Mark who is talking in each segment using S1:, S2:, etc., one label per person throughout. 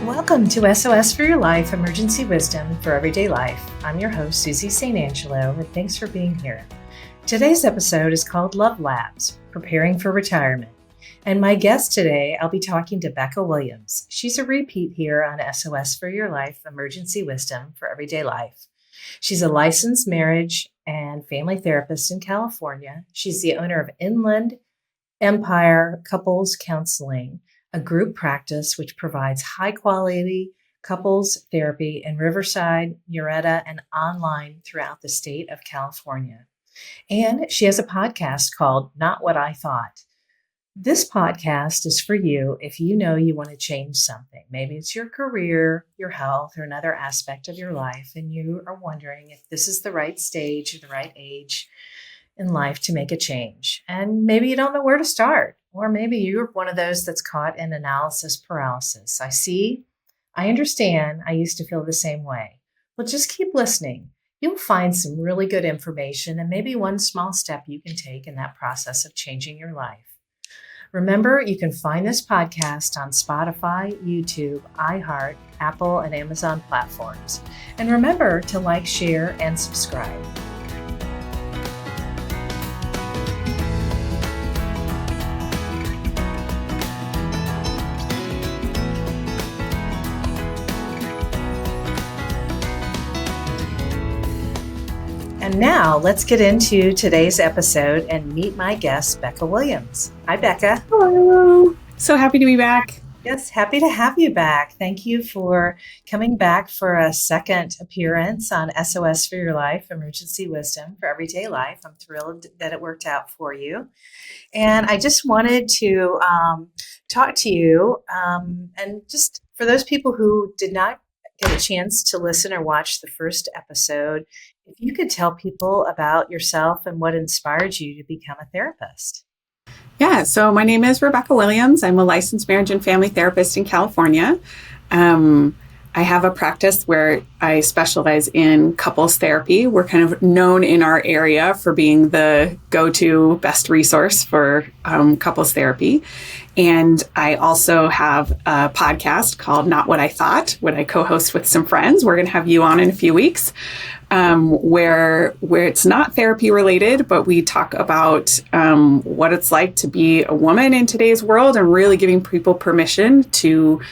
S1: Welcome to SOS for Your Life, Emergency Wisdom for Everyday Life. I'm your host, Susie St. Angelo, and thanks for being here. Today's episode is called Love Labs, Preparing for Retirement. And my guest today, I'll be talking to Becca Williams. She's a repeat here on SOS for Your Life, Emergency Wisdom for Everyday Life. She's a licensed marriage and family therapist in California. She's the owner of Inland Empire Couples Counseling, a group practice which provides high-quality couples therapy in Riverside, Murrieta, and online throughout the state of California. And she has a podcast called Not What I Thought. This podcast is for you if you know you want to change something. Maybe it's your career, your health, or another aspect of your life, and you are wondering if this is the right stage or the right age in life to make a change. And maybe you don't know where to start. Or maybe you're one of those that's caught in analysis paralysis. I understand, I used to feel the same way. Well, just keep listening. You'll find some really good information and maybe one small step you can take in that process of changing your life. Remember, you can find this podcast on Spotify, YouTube, iHeart, Apple, and Amazon platforms. And remember to like, share, and subscribe. And now let's get into today's episode and meet my guest, Becca Williams. Hi, Becca.
S2: Hello. So happy to be back.
S1: Yes, happy to have you back. Thank you for coming back for a second appearance on SOS for Your Life, Emergency Wisdom for Everyday Life. I'm thrilled that it worked out for you. And I just wanted to talk to you and just for those people who did not get a chance to listen or watch the first episode, if you could tell people about yourself and what inspired you to become a therapist.
S2: Yeah, so my name is Rebecca Williams. I'm a licensed marriage and family therapist in California. I have a practice where I specialize in couples therapy. We're kind of known in our area for being the go-to best resource for couples therapy. And I also have a podcast called Not What I Thought, what I co-host with some friends. We're going to have you on in a few weeks, where it's not therapy related, but we talk about what it's like to be a woman in today's world and really giving people permission to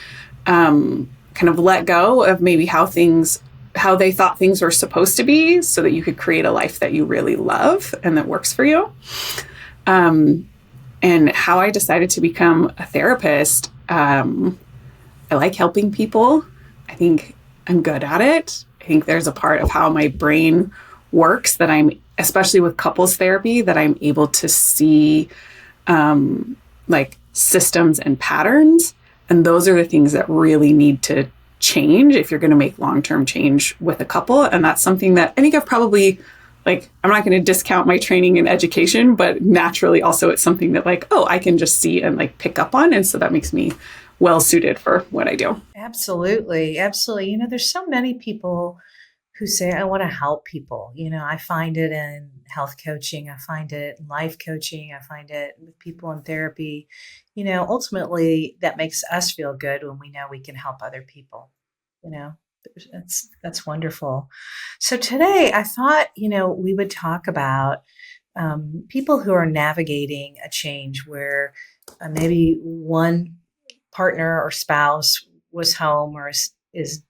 S2: kind of let go of maybe how they thought things were supposed to be so that you could create a life that you really love and that works for you. And how I decided to become a therapist, I like helping people. I think I'm good at it. I think there's a part of how my brain works that especially with couples therapy, that I'm able to see like systems and patterns. And those are the things that really need to change if you're going to make long-term change with a couple. And that's something that I think I've probably, I'm not going to discount my training and education, but naturally also it's something that I can just see and pick up on. And so that makes me well suited for what I do.
S1: Absolutely. Absolutely. There's so many people who say, I want to help people. I find it in health coaching. I find it in life coaching. I find it with people in therapy. Ultimately that makes us feel good when we know we can help other people. That's wonderful. So today I thought, we would talk about people who are navigating a change where maybe one partner or spouse was home or is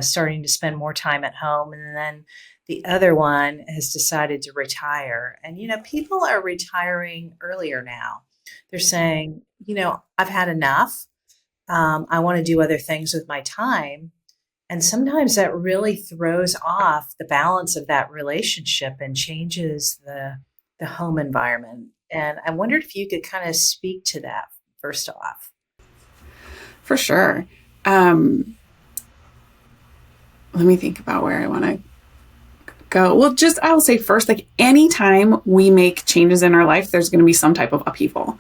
S1: starting to spend more time at home, and then the other one has decided to retire. And people are retiring earlier now. They're saying, I've had enough. I want to do other things with my time. And sometimes that really throws off the balance of that relationship and changes the home environment. And I wondered if you could kind of speak to that first off.
S2: For sure. Let me think about where I want to go. Well, I will say first, anytime we make changes in our life, there's going to be some type of upheaval.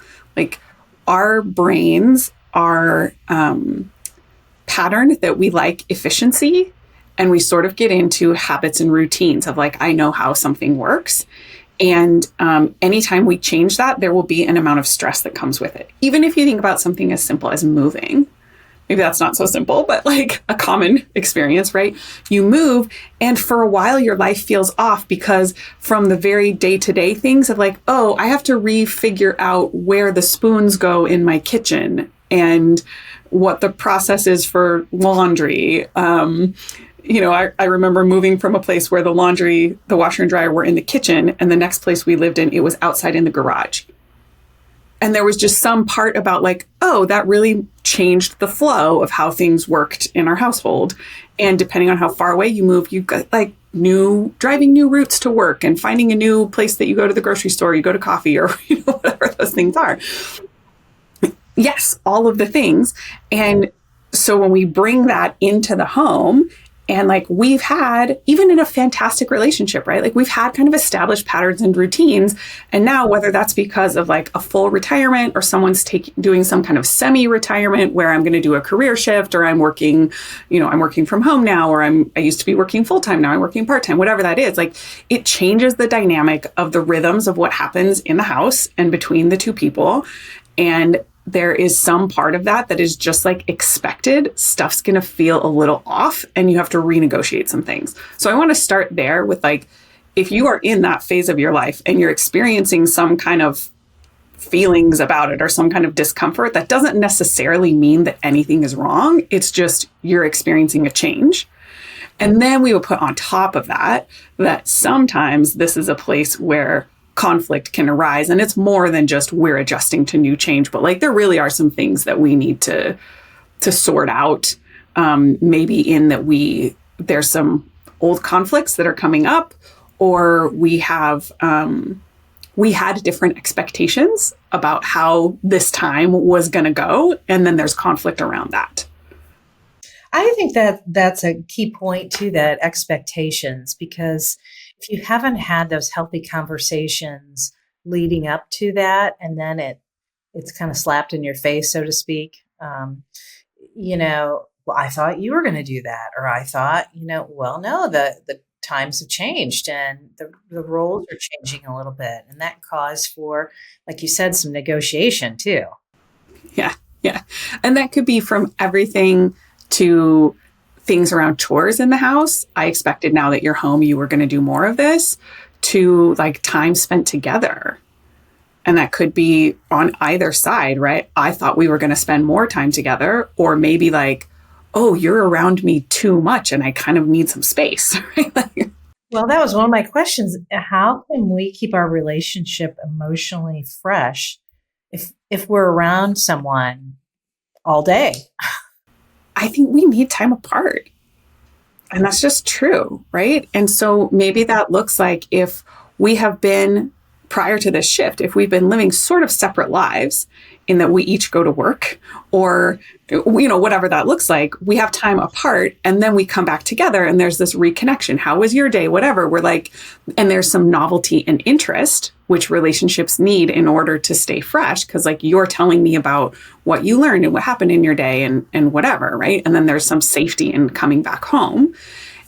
S2: Our brains are patterned that we like efficiency, and we sort of get into habits and routines of I know how something works. And anytime we change that, there will be an amount of stress that comes with it. Even if you think about something as simple as moving, maybe that's not so simple, but like a common experience, right? You move, and for a while your life feels off because from the very day-to-day things of like, oh, I have to refigure out where the spoons go in my kitchen and what the process is for laundry. I remember moving from a place where the washer and dryer were in the kitchen, and the next place we lived in, it was outside in the garage. And there was just some part about like, oh, that really changed the flow of how things worked in our household. And depending on how far away you move, you've got like driving new routes to work and finding a new place that you go to the grocery store, you go to coffee or whatever those things are. Yes, all of the things. And so when we bring that into the home, and like we've had, even in a fantastic relationship, right? Like we've had kind of established patterns and routines. And now, whether that's because of like a full retirement or someone's doing some kind of semi-retirement where I'm going to do a career shift, or I'm working from home now, or I used to be working full-time, now I'm working part-time, whatever that is, like it changes the dynamic of the rhythms of what happens in the house and between the two people. And there is some part of that is just like expected. Stuff's going to feel a little off and you have to renegotiate some things. So I want to start there with like, if you are in that phase of your life and you're experiencing some kind of feelings about it or some kind of discomfort, that doesn't necessarily mean that anything is wrong. It's just you're experiencing a change. And then we will put on top of that sometimes this is a place where conflict can arise, and it's more than just we're adjusting to new change, but like there really are some things that we need to sort out. Maybe in that there's some old conflicts that are coming up, or we had different expectations about how this time was going to go, and then there's conflict around that.
S1: I think that that's a key point to that, expectations, because if you haven't had those healthy conversations leading up to that, and then it's kind of slapped in your face, so to speak, well, I thought you were going to do that, or I thought, well, no, the times have changed and the roles are changing a little bit, and that caused for, like you said, some negotiation too.
S2: Yeah, and that could be from everything to things around chores in the house. I expected now that you're home, you were going to do more of this, to like time spent together. And that could be on either side, right? I thought we were going to spend more time together, or maybe like, oh, you're around me too much and I kind of need some space. Right?
S1: Well, that was one of my questions. How can we keep our relationship emotionally fresh if we're around someone all day?
S2: I think we need time apart. And that's just true, right? And so maybe that looks like if we have been, prior to this shift, if we've been living sort of separate lives in that we each go to work, or, whatever that looks like, we have time apart and then we come back together and there's this reconnection. How was your day? Whatever. We're like, and there's some novelty and interest, which relationships need in order to stay fresh. Cause like you're telling me about what you learned and what happened in your day and whatever. Right. And then there's some safety in coming back home.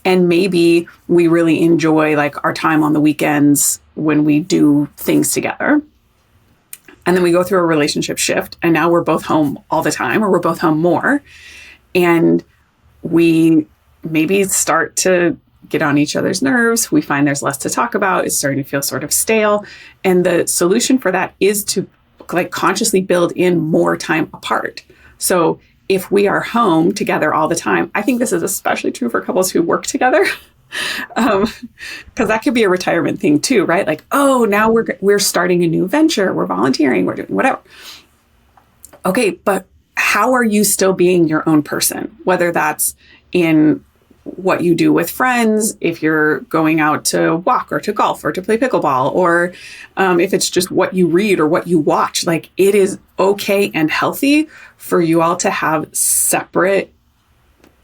S2: And maybe we really enjoy like our time on the weekends when we do things together. And then we go through a relationship shift and now we're both home all the time, or we're both home more. And we maybe start to get on each other's nerves. We find there's less to talk about. It's starting to feel sort of stale. And the solution for that is to like consciously build in more time apart. So if we are home together all the time, I think this is especially true for couples who work together. Because that could be a retirement thing too, right? Like, oh, now we're starting a new venture, we're volunteering, we're doing whatever. Okay, but how are you still being your own person? Whether that's in what you do with friends, if you're going out to walk or to golf or to play pickleball, or if it's just what you read or what you watch, like it is okay and healthy for you all to have separate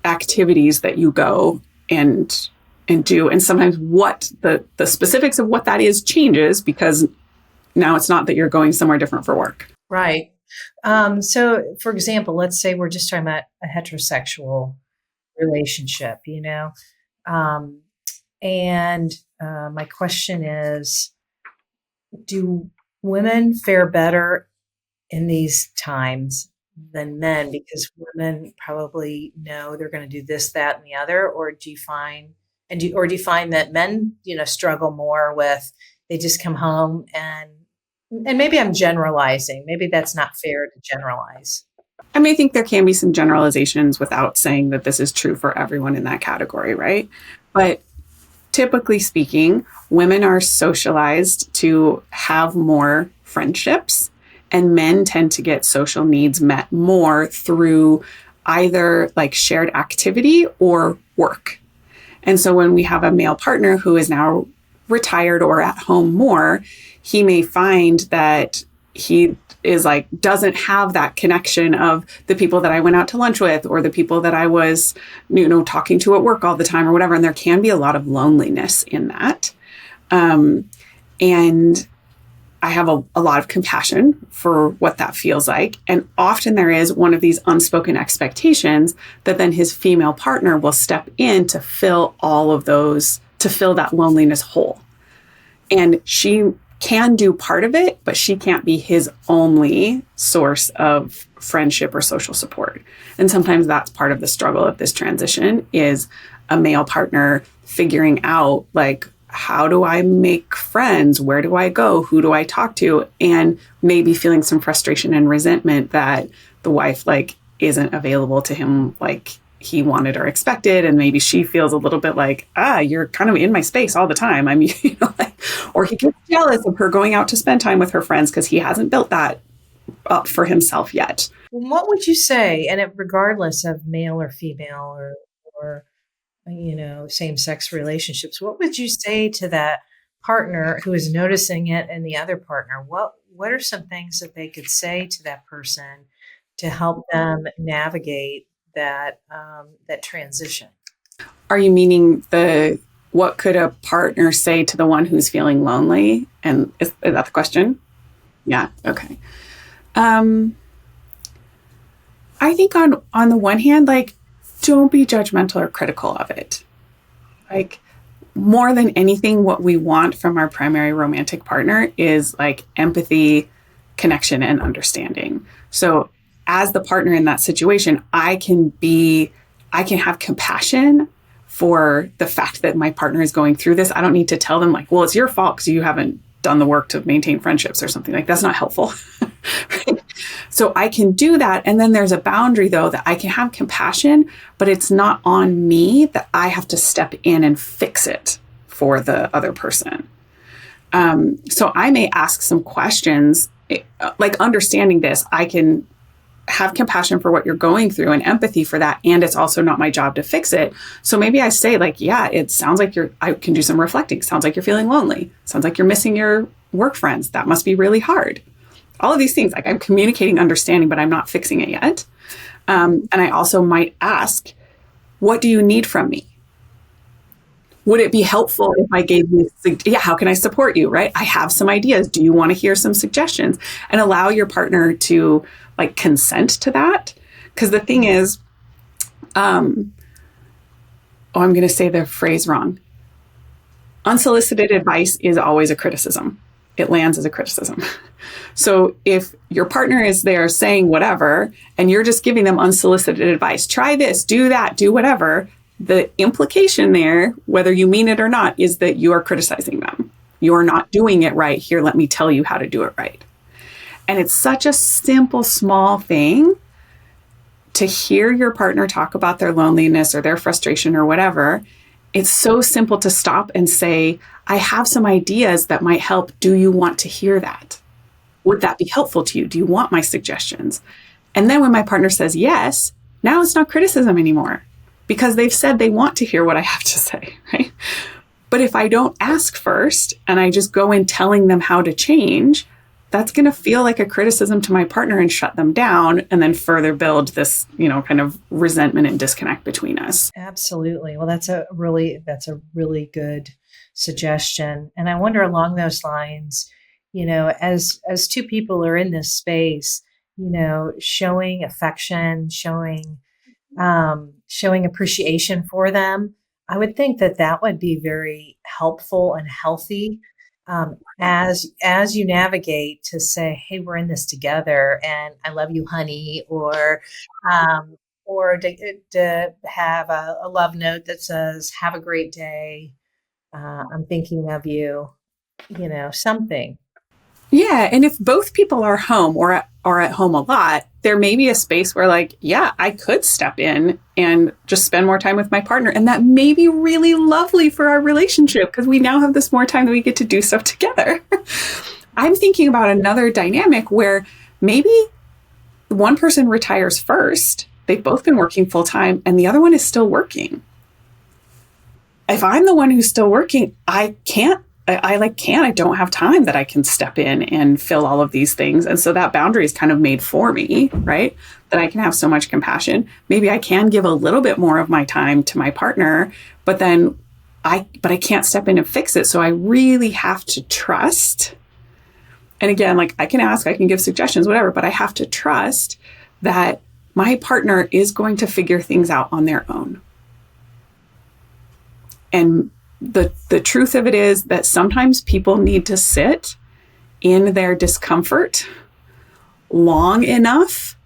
S2: activities that you go and do. And sometimes what the specifics of what that is changes, because now it's not that you're going somewhere different for work.
S1: Right. So for example, let's say we're just talking about a heterosexual relationship, and my question is, do women fare better in these times than men because women probably know they're going to do this, that, and the other? Or do you find, or do you find that men, struggle more with, they just come home and maybe I'm generalizing. Maybe that's not fair to generalize.
S2: I mean, I think there can be some generalizations without saying that this is true for everyone in that category, right? But typically speaking, women are socialized to have more friendships, and men tend to get social needs met more through either like shared activity or work. And so when we have a male partner who is now retired or at home more, he may find that he is like doesn't have that connection of the people that I went out to lunch with or the people that I was, talking to at work all the time or whatever. And there can be a lot of loneliness in that. And I have a lot of compassion for what that feels like. And often there is one of these unspoken expectations that then his female partner will step in to fill all of those, to fill that loneliness hole. And she can do part of it, but she can't be his only source of friendship or social support. And sometimes that's part of the struggle of this transition is a male partner figuring out like, how do I make friends? Where do I go? Who do I talk to? And maybe feeling some frustration and resentment that the wife like isn't available to him like he wanted or expected. And maybe she feels a little bit like, you're kind of in my space all the time. I mean, or he gets jealous of her going out to spend time with her friends because he hasn't built that up for himself yet.
S1: What would you say, and regardless of male or female or same-sex relationships, what would you say to that partner who is noticing it and the other partner? What are some things that they could say to that person to help them navigate that transition?
S2: Are you meaning what could a partner say to the one who's feeling lonely? And is that the question? Yeah. Okay. I think on the one hand, like, don't be judgmental or critical of it. Like, more than anything, what we want from our primary romantic partner is like empathy, connection, and understanding. So as the partner in that situation, I can have compassion for the fact that my partner is going through this. I don't need to tell them like, well, it's your fault because you haven't done the work to maintain friendships or something. Like, that's not helpful. Right? So I can do that. And then there's a boundary though, that I can have compassion, but it's not on me that I have to step in and fix it for the other person. So I may ask some questions, like understanding this, I can have compassion for what you're going through and empathy for that. And it's also not my job to fix it. So maybe I say like, yeah, it sounds like I can do some reflecting. Sounds like you're feeling lonely. Sounds like you're missing your work friends. That must be really hard. All of these things, like I'm communicating understanding, but I'm not fixing it yet. And I also might ask, what do you need from me? Would it be helpful if I gave you, how can I support you, right? I have some ideas. Do you want to hear some suggestions? And allow your partner to like consent to that. Because the thing is, I'm going to say the phrase wrong. Unsolicited advice is always a criticism. It lands as a criticism. So if your partner is there saying whatever, and you're just giving them unsolicited advice, try this, do that, do whatever, the implication there, whether you mean it or not, is that you are criticizing them. You're not doing it right. Here, let me tell you how to do it right. And it's such a simple, small thing to hear your partner talk about their loneliness or their frustration or whatever. It's so simple to stop and say, I have some ideas that might help. Do you want to hear that? Would that be helpful to you? Do you want my suggestions? And then when my partner says yes, now it's not criticism anymore because they've said they want to hear what I have to say, right? But if I don't ask first and I just go in telling them how to change, that's going to feel like a criticism to my partner and shut them down and then further build this, kind of resentment and disconnect between us.
S1: Absolutely. Well, that's a really good suggestion. And I wonder along those lines, as two people are in this space, showing affection, showing appreciation for them, I would think that would be very helpful and healthy as you navigate to say, "Hey, we're in this together," and "I love you, honey," um, or to have a love note that says, "Have a great day. I'm thinking of you." Something.
S2: Yeah. And if both people are home or at home a lot, there may be a space where, like, yeah, I could step in and just spend more time with my partner. And that may be really lovely for our relationship because we now have this more time that we get to do stuff together. I'm thinking about another dynamic where maybe one person retires first. They've both been working full time and the other one is still working. If I'm the one who's still working, I don't have time that I can step in and fill all of these things. And so that boundary is kind of made for me, right? That I can have so much compassion. Maybe I can give a little bit more of my time to my partner, but I can't step in and fix it. So I really have to trust. And again, like, I can ask, I can give suggestions, whatever, but I have to trust that my partner is going to figure things out on their own. And the truth of it is that sometimes people need to sit in their discomfort long enough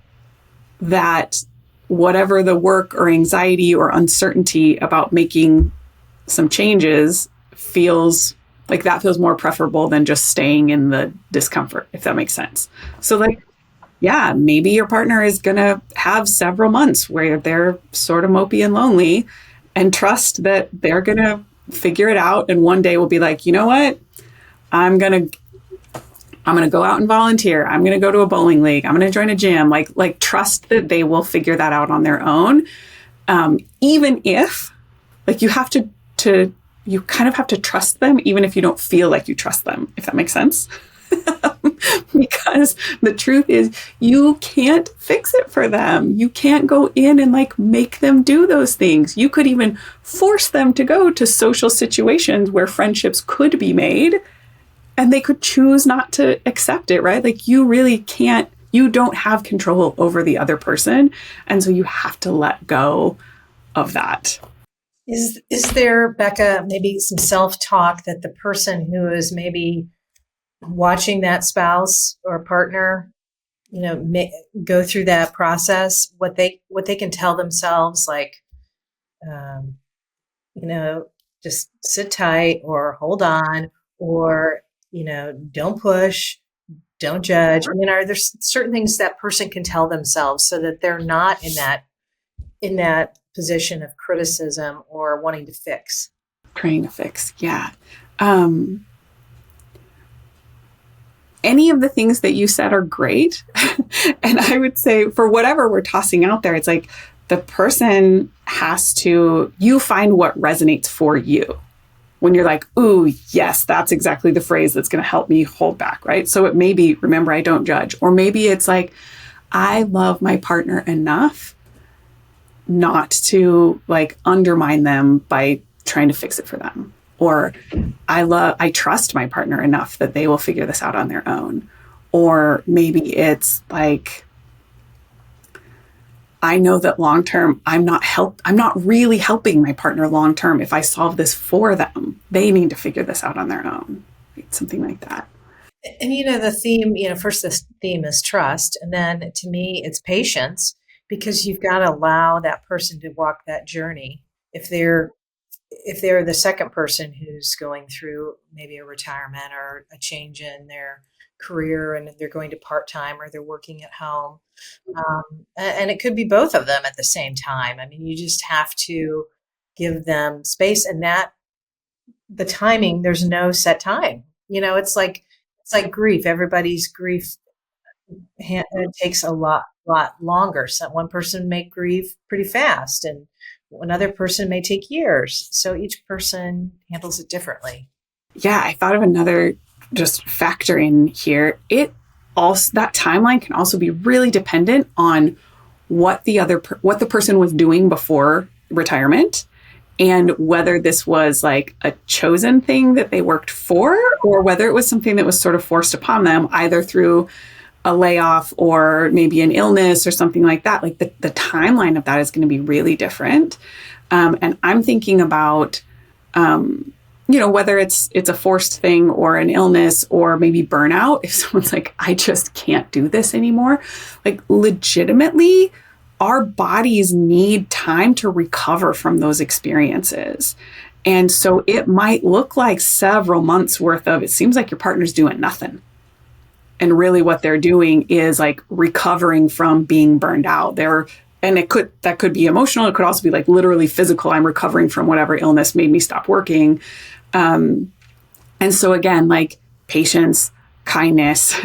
S2: that whatever the work or anxiety or uncertainty about making some changes feels more preferable than just staying in the discomfort, if that makes sense. So, like, yeah, maybe your partner is going to have several months where they're sort of mopey and lonely, and trust that they're going to figure it out. And one day we'll be like, you know what? I'm going to go out and volunteer. I'm going to go to a bowling league. I'm going to join a gym. Like trust that they will figure that out on their own. Even if, like, you kind of have to trust them, even if you don't feel like you trust them, if that makes sense. Because the truth is, you can't fix it for them. You can't go in and, like, make them do those things. You could even force them to go to social situations where friendships could be made, and they could choose not to accept it, right? Like, you really can't, you don't have control over the other person. And so you have to let go of that.
S1: Is there, Becca, maybe some self-talk that the person who is maybe watching that spouse or partner, go through that process, what they can tell themselves, like, um, just sit tight, or hold on, or, don't push, don't judge. I mean, are there certain things that person can tell themselves so that they're not in that position of criticism or wanting to fix?
S2: Trying to fix. Yeah. Any of the things that you said are great. And I would say, for whatever we're tossing out there, it's like the person you find what resonates for you. When you're like, ooh, yes, that's exactly the phrase that's going to help me hold back, right? So it may be, remember, I don't judge. Or maybe it's like, I love my partner enough not to, like, undermine them by trying to fix it for them. Or I trust my partner enough that they will figure this out on their own. Or maybe it's like, I know that long term, I'm not really helping my partner long term if I solve this for them. They need to figure this out on their own. Something like that.
S1: And the theme, first, this theme is trust. And then, to me, it's patience, because you've got to allow that person to walk that journey. If they're the second person who's going through maybe a retirement or a change in their career, and they're going to part-time, or they're working at home. And it could be both of them at the same time. I mean, you just have to give them space, and that the timing, there's no set time. It's like grief. Everybody's grief takes a lot longer. So one person may grieve pretty fast, and another person may take years. So each person handles it differently.
S2: Yeah, I thought of another just factor in here. That timeline can also be really dependent on what the person was doing before retirement, and whether this was, like, a chosen thing that they worked for, or whether it was something that was sort of forced upon them, either through a layoff or maybe an illness or something like that. Like, the timeline of that is going to be really different. And I'm thinking about whether it's a forced thing or an illness or maybe burnout, if someone's like, I just can't do this anymore, like legitimately, our bodies need time to recover from those experiences. And so it might look like several months worth of, it seems like your partner's doing nothing. And really what they're doing is like recovering from being burned out. That could be emotional. It could also be like literally physical. I'm recovering from whatever illness made me stop working. And so again, like patience, kindness,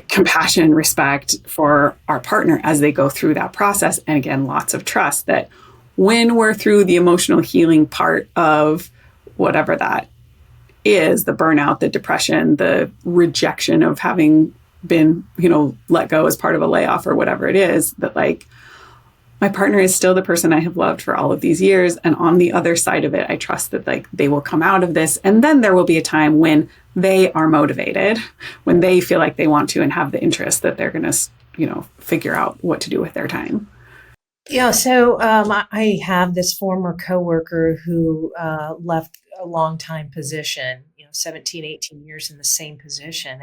S2: compassion, respect for our partner as they go through that process. And again, lots of trust that when we're through the emotional healing part of whatever that is, the burnout, the depression, the rejection of having been, let go as part of a layoff or whatever it is, that like my partner is still the person I have loved for all of these years. And on the other side of it, I trust that like they will come out of this. And then there will be a time when they are motivated, when they feel like they want to and have the interest that they're going to, figure out what to do with their time.
S1: Yeah, so I have this former coworker who left a long time position, 17, 18 years in the same position.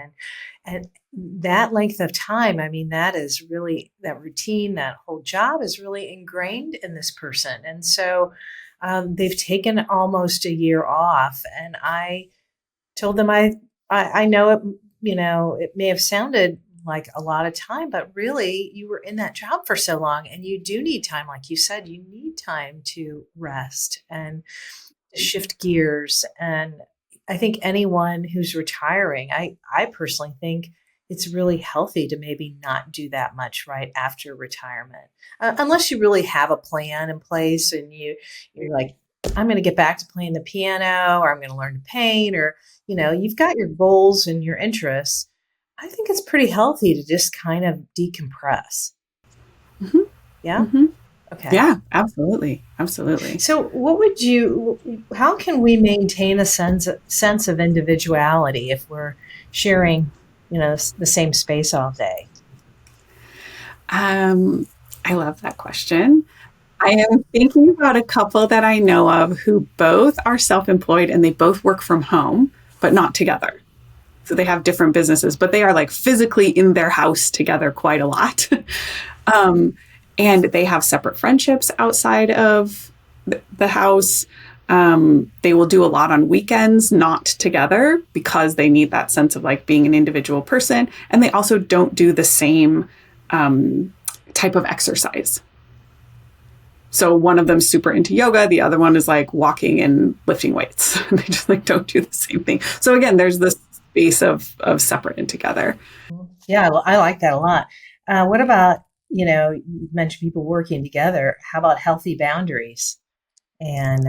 S1: And that length of time, I mean, that is really, that routine, that whole job is really ingrained in this person. And so they've taken almost a year off. And I told them, I know it, it may have sounded like a lot of time, but really you were in that job for so long and you do need time. Like you said, you need time to rest and to shift gears. And I think anyone who's retiring, I personally think it's really healthy to maybe not do that much right after retirement, unless you really have a plan in place and you're like, I'm going to get back to playing the piano, or I'm going to learn to paint, or, you've got your goals and your interests. I think it's pretty healthy to just kind of decompress.
S2: Mm-hmm.
S1: Yeah.
S2: Mm-hmm.
S1: Okay.
S2: Yeah, absolutely. Absolutely.
S1: So how can we maintain a sense of individuality if we're sharing, the same space all day?
S2: I love that question. I am thinking about a couple that I know of who both are self-employed and they both work from home, but not together. So they have different businesses, but they are like physically in their house together quite a lot. And they have separate friendships outside of the house. They will do a lot on weekends, not together, because they need that sense of like being an individual person. And they also don't do the same type of exercise. So one of them's super into yoga. The other one is like walking and lifting weights. They just like don't do the same thing. So again, there's this space of separate and together.
S1: Yeah, I like that a lot. What about, you mentioned people working together. How about healthy boundaries? And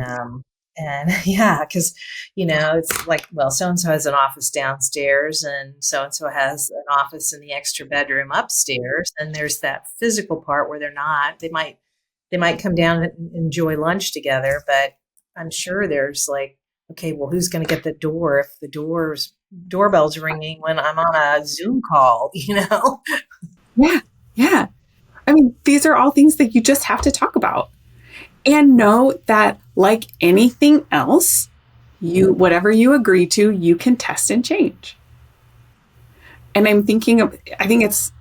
S1: yeah, because, it's like, well, so-and-so has an office downstairs and so-and-so has an office in the extra bedroom upstairs. And there's that physical part where they might come down and enjoy lunch together, but I'm sure there's like, okay, well, who's going to get the door if the doorbell's ringing when I'm on a Zoom call,
S2: Yeah. Yeah. I mean, these are all things that you just have to talk about and know that like anything else, whatever you agree to, you can test and change. And I think it's,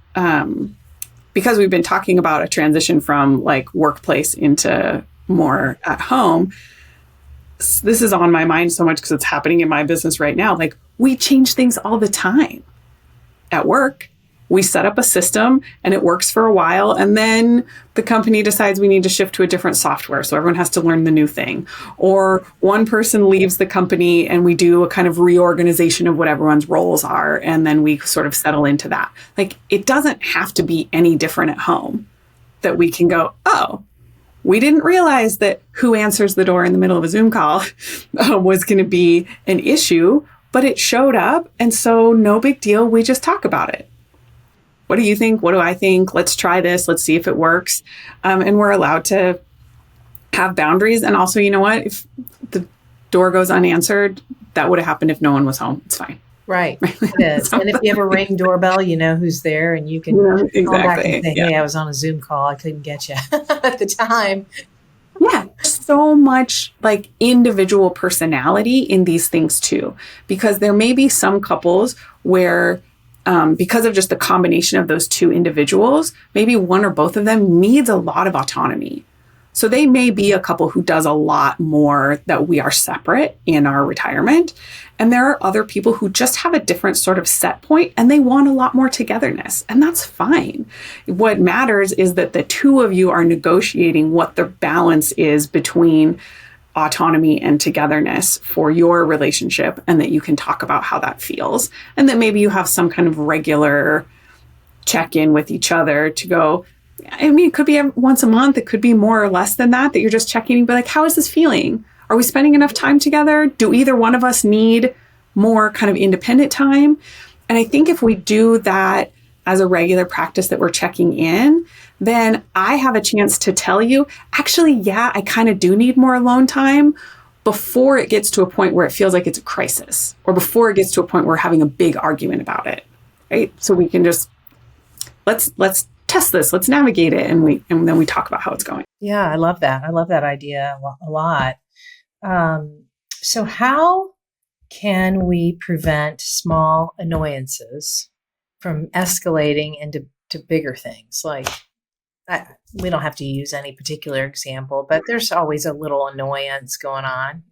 S2: because we've been talking about a transition from like workplace into more at home. This is on my mind so much because it's happening in my business right now. Like we change things all the time at work. We set up a system and it works for a while. And then the company decides we need to shift to a different software. So everyone has to learn the new thing. Or one person leaves the company and we do a kind of reorganization of what everyone's roles are. And then we sort of settle into that. Like it doesn't have to be any different at home that we can go, oh, we didn't realize that who answers the door in the middle of a Zoom call was going to be an issue, but it showed up. And so no big deal. We just talk about it. What do you think? What do I think? Let's try this. Let's see if it works. And we're allowed to have boundaries. And also, you know what? If the door goes unanswered, that would have happened if no one was home. It's fine.
S1: Right. It is. And if you have a ring doorbell, you know who's there and you can call back and say, hey, I was on a Zoom call. I couldn't get you at the time.
S2: Yeah, so much like individual personality in these things too, because there may be some couples where, because of just the combination of those two individuals, maybe one or both of them needs a lot of autonomy. So they may be a couple who does a lot more that we are separate in our retirement. And there are other people who just have a different sort of set point and they want a lot more togetherness. And that's fine. What matters is that the two of you are negotiating what the balance is between autonomy and togetherness for your relationship, and that you can talk about how that feels. And that maybe you have some kind of regular check in with each other to go, I mean, it could be once a month. It could be more or less than that you're just checking and be like, how is this feeling? Are we spending enough time together? Do either one of us need more kind of independent time? And I think if we do that as a regular practice that we're checking in, then I have a chance to tell you, actually, yeah, I kind of do need more alone time before it gets to a point where it feels like it's a crisis, or before it gets to a point where we're having a big argument about it, right? So we can just, let's test this, let's navigate it, and then we talk about how it's going.
S1: Yeah, I love that. I love that idea a lot. So how can we prevent small annoyances from escalating into bigger things? Like, we don't have to use any particular example, but there's always a little annoyance going on,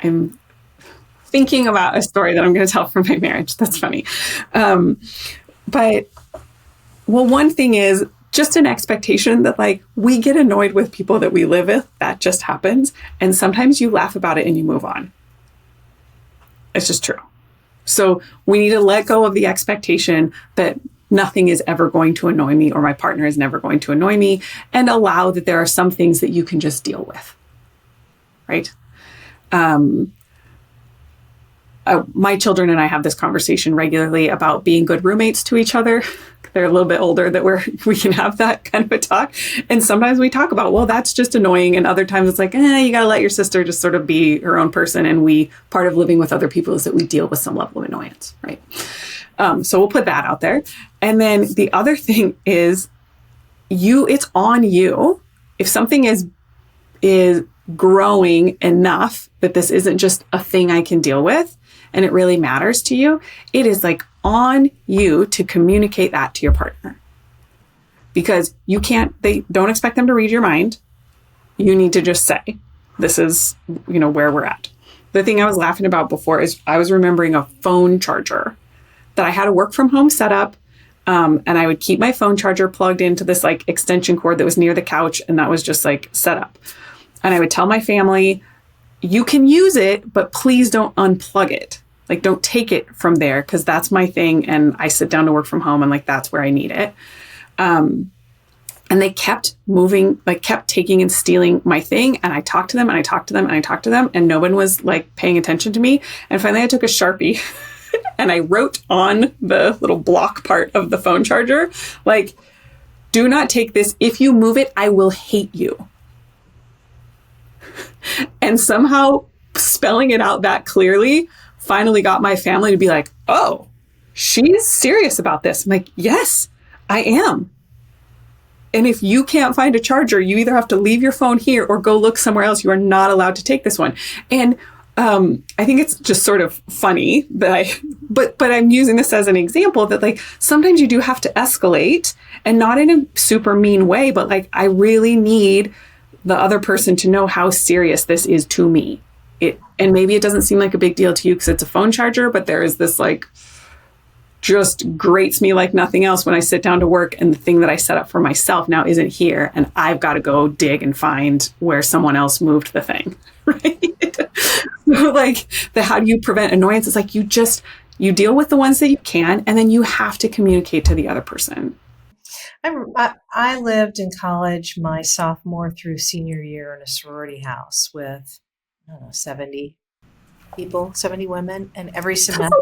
S2: I'm thinking about a story that I'm going to tell from my marriage. That's funny. But well, one thing is just an expectation that like we get annoyed with people that we live with. That just happens. And sometimes you laugh about it and you move on. It's just true. So we need to let go of the expectation that nothing is ever going to annoy me, or my partner is never going to annoy me, and allow that there are some things that you can just deal with. Right? My children and I have this conversation regularly about being good roommates to each other. They're a little bit older that we can have that kind of a talk. And sometimes we talk about, well, that's just annoying. And other times it's like, you got to let your sister just sort of be her own person. And part of living with other people is that we deal with some level of annoyance, right? So we'll put that out there. And then the other thing is it's on you. If something is growing enough that this isn't just a thing I can deal with, and it really matters to you, it is like on you to communicate that to your partner. Because they don't expect them to read your mind. You need to just say, this is, where we're at. The thing I was laughing about before is I was remembering a phone charger that I had a work from home setup. And I would keep my phone charger plugged into this like extension cord that was near the couch. And that was just like set up. And I would tell my family, you can use it, but please don't unplug it. Like, don't take it from there, because that's my thing. And I sit down to work from home and like, that's where I need it. And they kept moving, like kept taking and stealing my thing. And I talked to them and I talked to them and I talked to them, and no one was like paying attention to me. And finally I took a Sharpie and I wrote on the little block part of the phone charger, like, do not take this. If you move it, I will hate you. And somehow spelling it out that clearly finally got my family to be like, oh, she's serious about this. I'm like, yes, I am. And if you can't find a charger, you either have to leave your phone here or go look somewhere else. You are not allowed to take this one. And I think it's just sort of funny that but I'm using this as an example that like sometimes you do have to escalate, and not in a super mean way, but like I really need the other person to know how serious this is to me. And maybe it doesn't seem like a big deal to you because it's a phone charger, but there is this like just grates me like nothing else when I sit down to work and the thing that I set up for myself now isn't here, and I've got to go dig and find where someone else moved the thing, right? So like how do you prevent annoyance? It's like you deal with the ones that you can, and then you have to communicate to the other person.
S1: I lived in college my sophomore through senior year in a sorority house with, I don't know, 70 people, 70 women, and every semester,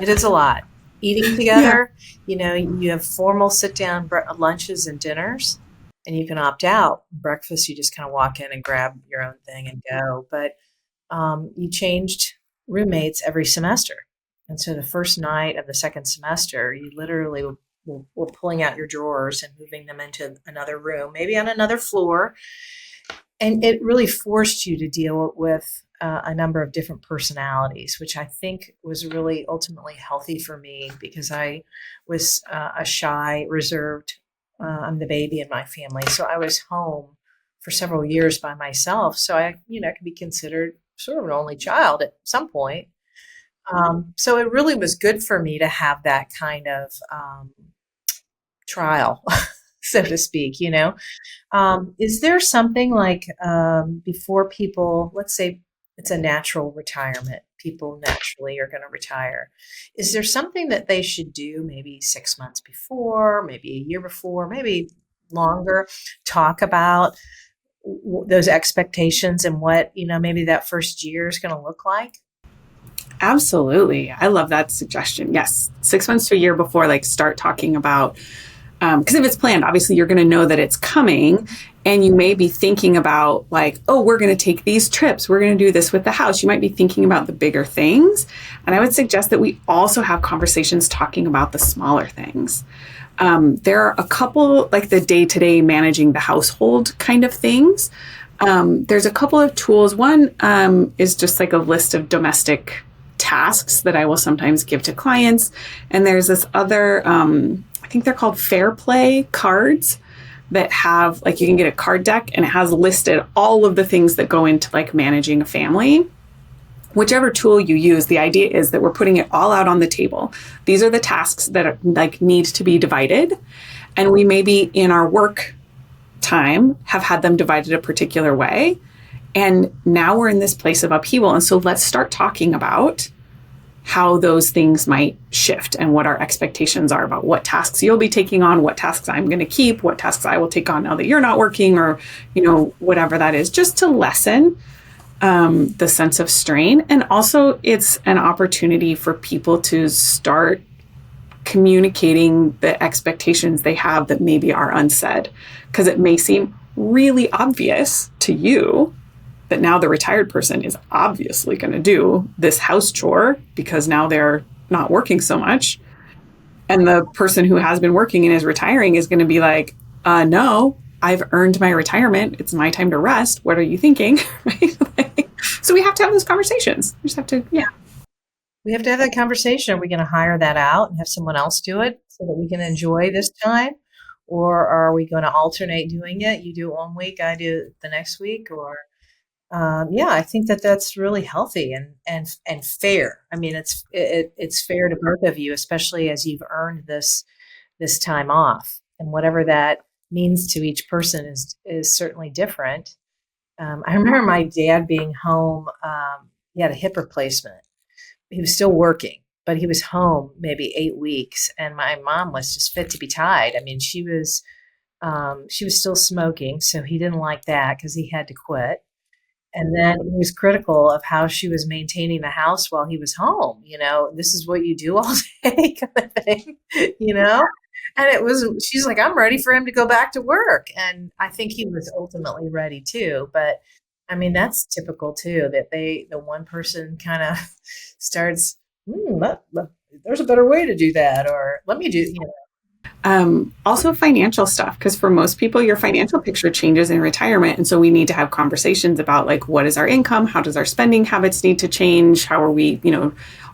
S1: it is a lot. Eating together, you have formal sit-down lunches and dinners, and you can opt out. Breakfast, you just kind of walk in and grab your own thing and go. But you changed roommates every semester. And so the first night of the second semester, you literally were pulling out your drawers and moving them into another room, maybe on another floor. And it really forced you to deal with a number of different personalities, which I think was really ultimately healthy for me because I was a shy, reserved. I'm the baby in my family, so I was home for several years by myself. So I could be considered sort of an only child at some point. So it really was good for me to have that kind of trial, so to speak. Is there something like before people, let's say it's a natural retirement, people naturally are going to retire. Is there something that they should do maybe 6 months before, maybe a year before, maybe longer, talk about those expectations and what, maybe that first year is going to look like?
S2: Absolutely. I love that suggestion. Yes. 6 months to a year before, like start talking about, because if it's planned, obviously you're going to know that it's coming and you may be thinking about like, oh, we're going to take these trips. We're going to do this with the house. You might be thinking about the bigger things. And I would suggest that we also have conversations talking about the smaller things. There are a couple like the day-to-day managing the household kind of things. There's a couple of tools. One is just like a list of domestic tasks that I will sometimes give to clients. And there's this other, I think they're called Fair Play cards that have like, you can get a card deck and it has listed all of the things that go into like managing a family. Whichever tool you use, the idea is that we're putting it all out on the table. These are the tasks that are, like need to be divided. And we maybe in our work time have had them divided a particular way. And now we're in this place of upheaval. And so let's start talking about how those things might shift and what our expectations are about what tasks you'll be taking on, what tasks I'm going to keep, what tasks I will take on now that you're not working or, whatever that is, just to lessen the sense of strain. And also it's an opportunity for people to start communicating the expectations they have that maybe are unsaid, because it may seem really obvious to you that now the retired person is obviously going to do this house chore because now they're not working so much. And the person who has been working and is retiring is going to be like, no, I've earned my retirement. It's my time to rest. What are you thinking? Right? So we have to have those conversations. We just have to, yeah.
S1: We have to have that conversation. Are we going to hire that out and have someone else do it so that we can enjoy this time? Or are we going to alternate doing it? You do it one week, I do it the next week, or I think that that's really healthy and fair. I mean, it's fair to both of you, especially as you've earned this time off, and whatever that means to each person is certainly different. I remember my dad being home. He had a hip replacement. He was still working, but he was home maybe 8 weeks, and my mom was just fit to be tied. I mean, she was still smoking, so he didn't like that because he had to quit. And then he was critical of how she was maintaining the house while he was home. This is what you do all day kind of thing, you know? And she's like, I'm ready for him to go back to work. And I think he was ultimately ready too. But I mean, that's typical too, that the one person kind of starts, there's a better way to do that. Or let me do.
S2: Also financial stuff, because for most people, your financial picture changes in retirement. And so we need to have conversations about like, what is our income? How does our spending habits need to change? How are we,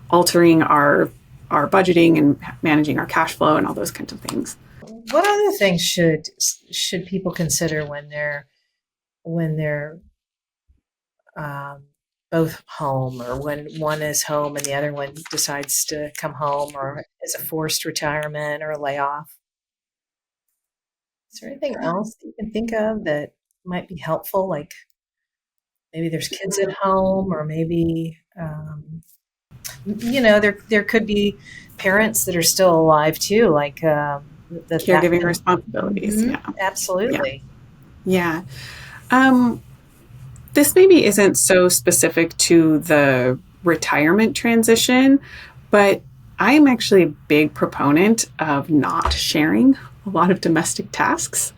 S2: altering our budgeting and managing our cash flow and all those kinds of things.
S1: What other things should people consider when they're both home, or when one is home and the other one decides to come home, or is a forced retirement or a layoff? Is there anything else that you can think of that might be helpful? Like maybe there's kids at home, or maybe, there could be parents that are still alive too, like
S2: caregiving responsibilities.
S1: Mhm,
S2: Yeah.
S1: absolutely.
S2: Yeah. This maybe isn't so specific to the retirement transition, but I'm actually a big proponent of not sharing a lot of domestic tasks.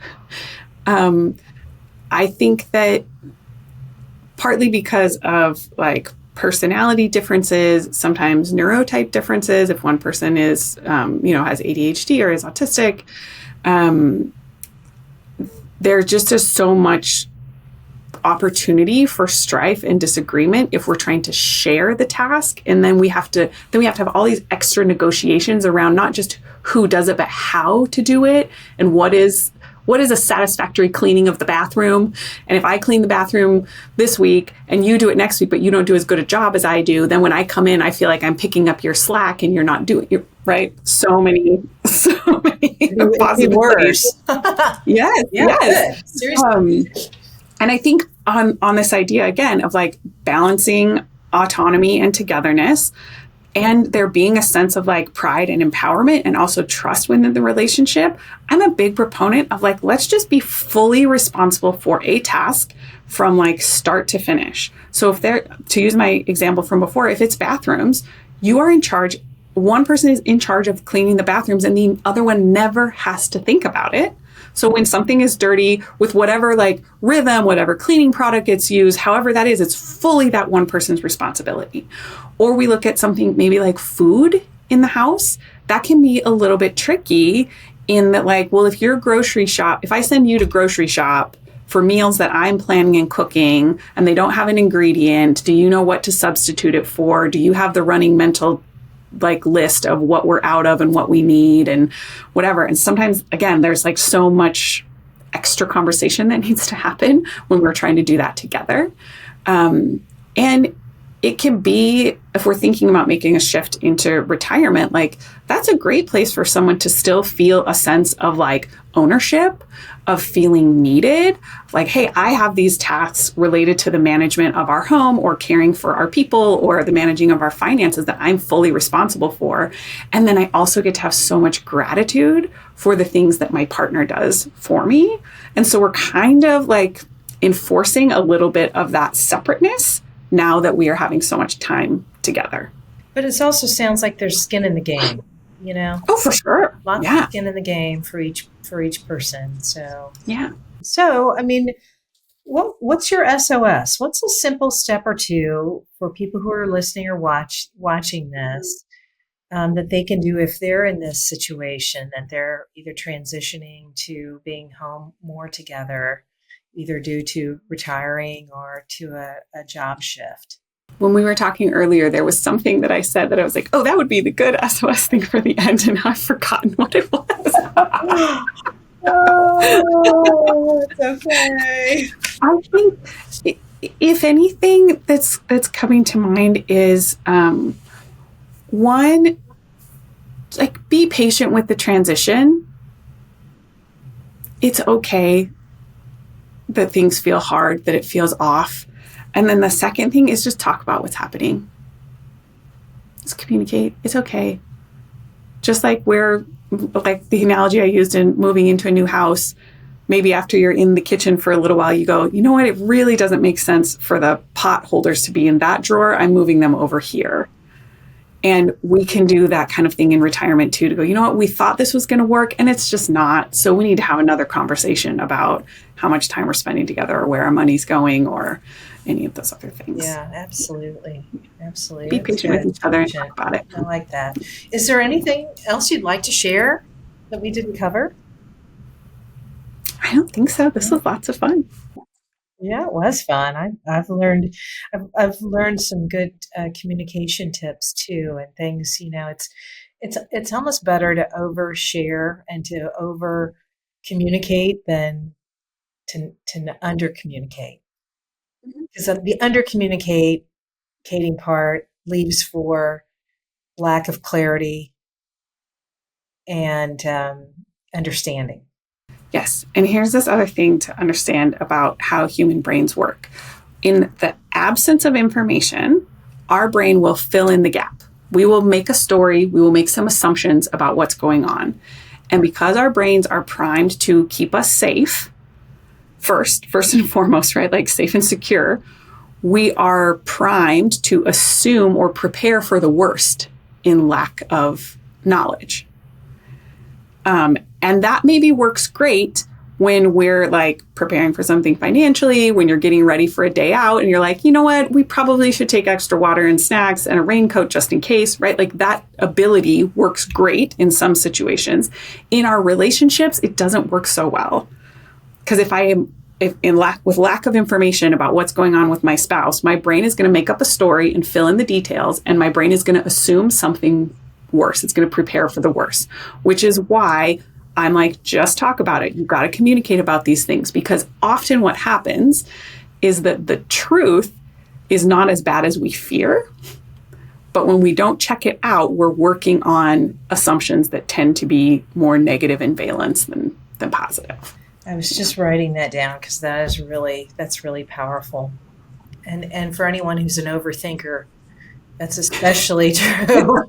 S2: I think that partly because of like personality differences, sometimes neurotype differences, if one person is, has ADHD or is autistic, there's just so much opportunity for strife and disagreement if we're trying to share the task. And then we have to have all these extra negotiations around not just who does it, but how to do it and what is a satisfactory cleaning of the bathroom. And if I clean the bathroom this week and you do it next week, but you don't do as good a job as I do, then when I come in, I feel like I'm picking up your slack and you're not doing it, right? So many possibilities. Yes.
S1: Yeah, yes. Good. Seriously.
S2: And I think on this idea again of like balancing autonomy and togetherness, and there being a sense of like pride and empowerment and also trust within the relationship, I'm a big proponent of like, let's just be fully responsible for a task from like start to finish. So to use my example from before, if it's bathrooms, you are in charge. One person is in charge of cleaning the bathrooms and the other one never has to think about it. So when something is dirty with whatever like rhythm, whatever cleaning product gets used, however that is, it's fully that one person's responsibility. Or we look at something maybe like food in the house, that can be a little bit tricky in that like, well, if I send you to grocery shop for meals that I'm planning and cooking and they don't have an ingredient, do you know what to substitute it for? Do you have the running mental like list of what we're out of and what we need and whatever? And sometimes, again, there's like so much extra conversation that needs to happen when we're trying to do that together. And it can be, if we're thinking about making a shift into retirement, like that's a great place for someone to still feel a sense of like ownership, of feeling needed. Like, hey, I have these tasks related to the management of our home or caring for our people or the managing of our finances that I'm fully responsible for. And then I also get to have so much gratitude for the things that my partner does for me. And so we're kind of like enforcing a little bit of that separateness now that we are having so much time together.
S1: But it also sounds like there's skin in the game, you know?
S2: Oh, for sure.
S1: Lots of skin in the game for each person. So
S2: yeah.
S1: So, I mean, what's your SOS? What's a simple step or two for people who are listening or watching this that they can do if they're in this situation, that they're either transitioning to being home more together, either due to retiring or to a job shift?
S2: When we were talking earlier, there was something that I said that I was like, oh, that would be the good SOS thing for the end. And I've forgotten what it was.
S1: Oh, it's okay.
S2: I think if anything that's coming to mind is one, like be patient with the transition. It's okay that things feel hard, that it feels off. And then the second thing is just talk about what's happening. Just communicate. It's okay. Just like like the analogy I used in moving into a new house, maybe after you're in the kitchen for a little while, you go, you know what? It really doesn't make sense for the pot holders to be in that drawer. I'm moving them over here. And we can do that kind of thing in retirement too, to go, you know what, we thought this was going to work and it's just not. So we need to have another conversation about how much time we're spending together or where our money's going or any of those other things.
S1: Yeah, absolutely. Absolutely.
S2: Be patient with each other and talk about it.
S1: I like that. Is there anything else you'd like to share that we didn't cover?
S2: I don't think so. This was lots of fun.
S1: Yeah, it was fun. I've learned some good communication tips too, and things. You know, it's almost better to overshare and to over communicate than to under communicate, because the under communicating part leaves for lack of clarity and understanding.
S2: Yes. And here's this other thing to understand about how human brains work. In the absence of information, our brain will fill in the gap. We will make a story. We will make some assumptions about what's going on. And because our brains are primed to keep us safe, first and foremost, right? Like safe and secure, we are primed to assume or prepare for the worst in lack of knowledge. And that maybe works great when we're like preparing for something financially, when you're getting ready for a day out and you're like, you know what, we probably should take extra water and snacks and a raincoat just in case, right? Like that ability works great in some situations. In our relationships, it doesn't work so well. Because if I am with lack of information about what's going on with my spouse, my brain is going to make up a story and fill in the details, and my brain is going to assume something worse. It's going to prepare for the worst, which is why I'm like, just talk about it. You've got to communicate about these things, because often what happens is that the truth is not as bad as we fear. But when we don't check it out, we're working on assumptions that tend to be more negative in valence than positive.
S1: I was just writing that down because that's really powerful. And for anyone who's an overthinker, that's especially true.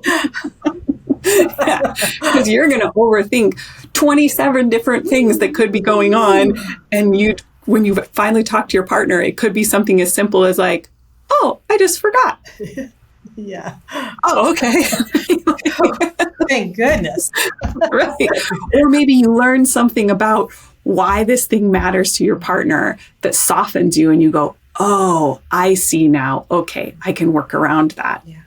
S2: Because you're going to overthink 27 different things that could be going on. And when you finally talk to your partner, it could be something as simple as like, oh, I just forgot.
S1: Yeah.
S2: Oh, okay.
S1: Thank goodness.
S2: Right. Or maybe you learn something about why this thing matters to your partner that softens you and you go, oh, I see now. Okay, I can work around that.
S1: Yeah.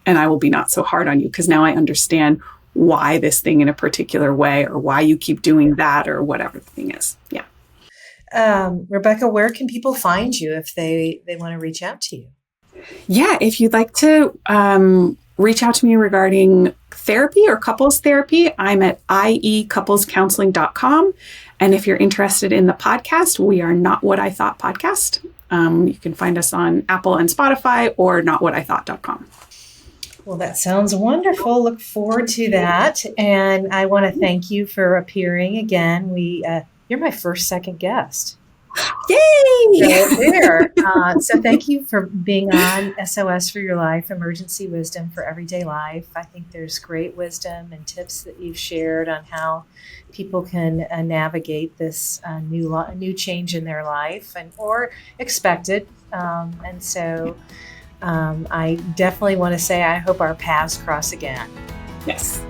S2: And I will be not so hard on you because now I understand why this thing in a particular way, or why you keep doing that, or whatever the thing is. Yeah.
S1: Rebecca, where can people find you if they want to reach out to you?
S2: Yeah, if you'd like to reach out to me regarding therapy or couples therapy, I'm at iecouplescounseling.com. And if you're interested in the podcast, we are Not What I Thought podcast. You can find us on Apple and Spotify, or notwhatithought.com.
S1: Well, that sounds wonderful. Look forward to that. And I want to thank you for appearing again. You're my second guest.
S2: Yay!
S1: So thank you for being on SOS for Your Life, Emergency Wisdom for Everyday Life. I think there's great wisdom and tips that you've shared on how people can navigate this new change in their life or expected. And so I definitely want to say I hope our paths cross again.
S2: Yes.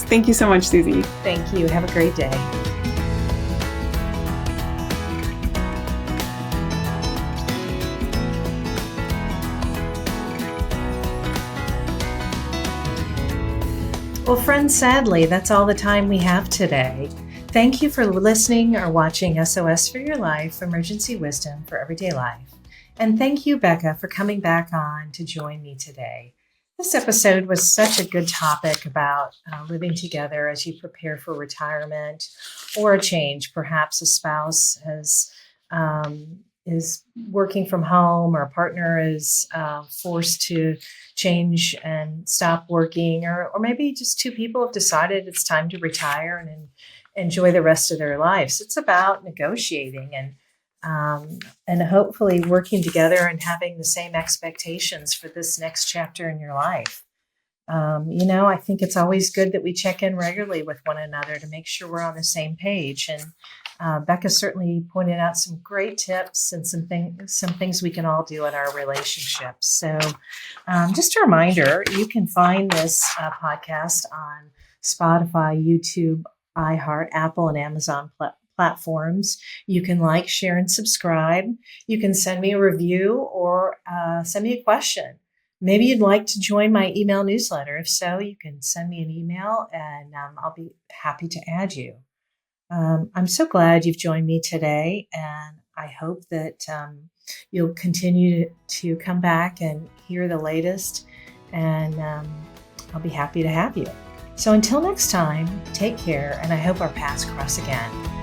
S2: Thank you so much, Susie.
S1: Thank you. Have a great day. Well, friends, sadly, that's all the time we have today. Thank you for listening or watching SOS for Your Life, Emergency Wisdom for Everyday Life. And thank you, Becca, for coming back on to join me today. This episode was such a good topic about living together as you prepare for retirement or a change. Perhaps a spouse is working from home, or a partner is forced to change and stop working, or maybe just two people have decided it's time to retire and enjoy the rest of their lives. It's about negotiating and hopefully working together and having the same expectations for this next chapter in your life. I think it's always good that we check in regularly with one another to make sure we're on the same page. And Becca certainly pointed out some great tips and some things we can all do in our relationships. So just a reminder, you can find this podcast on Spotify, YouTube, iHeart, Apple, and Amazon platforms. You can like, share, and subscribe. You can send me a review or send me a question. Maybe you'd like to join my email newsletter. If so, you can send me an email and I'll be happy to add you. I'm so glad you've joined me today, and I hope that you'll continue to come back and hear the latest, and I'll be happy to have you. So until next time, take care, and I hope our paths cross again.